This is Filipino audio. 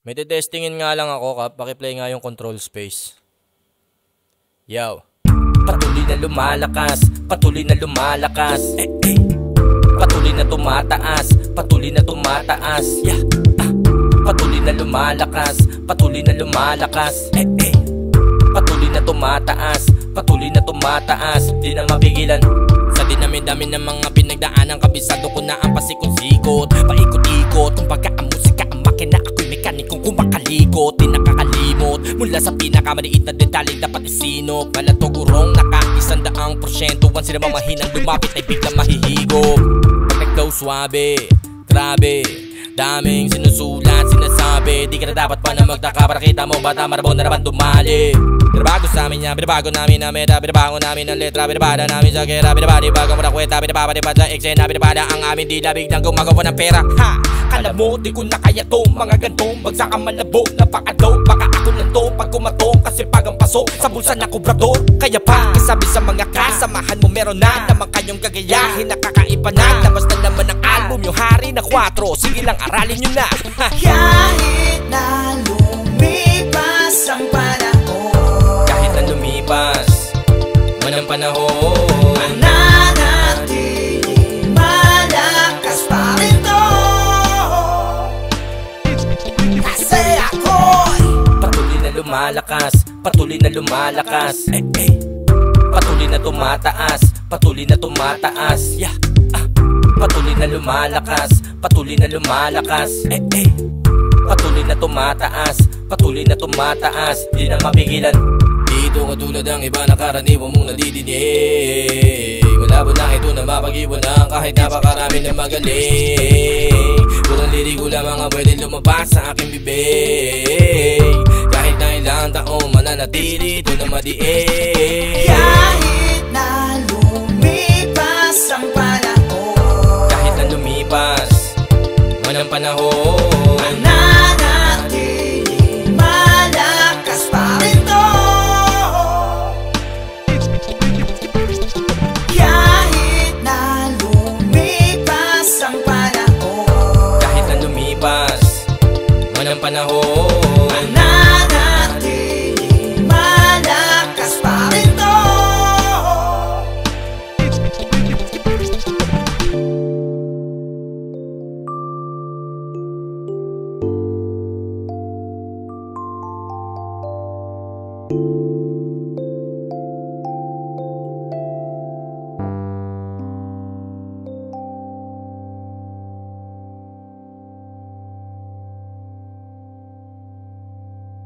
May testingin nga lang ako, Kap. Pakiplay nga yung control space. Yo. Patuloy na lumalakas, patuloy na lumalakas. Patuloy na tumataas, patuloy na tumataas. Yeah. Patuloy na lumalakas, patuloy na lumalakas. Patuloy na tumataas, patuloy na tumataas. Di na mapigilan. Sa dinami-dami ng mga pinagdaanan, kabisado ko na ang pasikot-sikot, paikot-ikot. Kung pagka-amusika ang makina, ako'y mekanikong kumakalikot. Di nakakalimot, mula sa pinakamaliit na detaling dapat isinop. Malatog-urong naka-100%. Once sila mamahinang lumapit ay biglang mahihigop. Pag nag-flow suabe, grabe, daming sinusulat, sinasabi. Di ka na dapat pa na magtaka para kita mo bata marabon na naman dumali. Binabago sa amin niya, binabago namin na meta, binabago namin ang letra, binabada namin sa gera, binabadi bago mo na kwenta, binabadipad sa eksena, binabada ang amin dila, biglang gumagawa ng pera. Ha! Kala mo, di ko na kaya to, mga gantong bagsak ang malabo, napakadaw, baka ako lang to, pag kumatong, kasi pag ang paso, sa bulsa na kubrador. Kaya pa, kasabi sa mga kasamahan mo, meron na naman kayong gagayahin, nakakaiba na, labas na naman ang album, yung hari na 4, sige lang, aralin nyo na. Kahit na lumipas ang panahon, kahit na lumipas man ang panahon, mananatiling malakas pa rin to. Kasi ako'y patuloy na lumalakas, patuloy na lumalakas. Patuloy na tumataas, patuloy na tumataas. Yeah. Patuloy na lumalakas, patuloy na lumalakas. Patuloy na tumataas, patuloy na tumataas. Di na mapigilan. Dito katulad ang iba na karaniwan mong nadidinig. Malabo na ito na mapag-iwanan kahit napakarami na magaling. Purong liriko lamang ang pwede lumabas sa aking bibig. Kahit na ilang taong mananatili ito na madiig. kahit na lumipas ang panahon, Kahit na lumipas man ang panahon, mananatiling malakas pa rin to. Kahit na lumipas ang panahon, kahit na lumipas man ang panahon,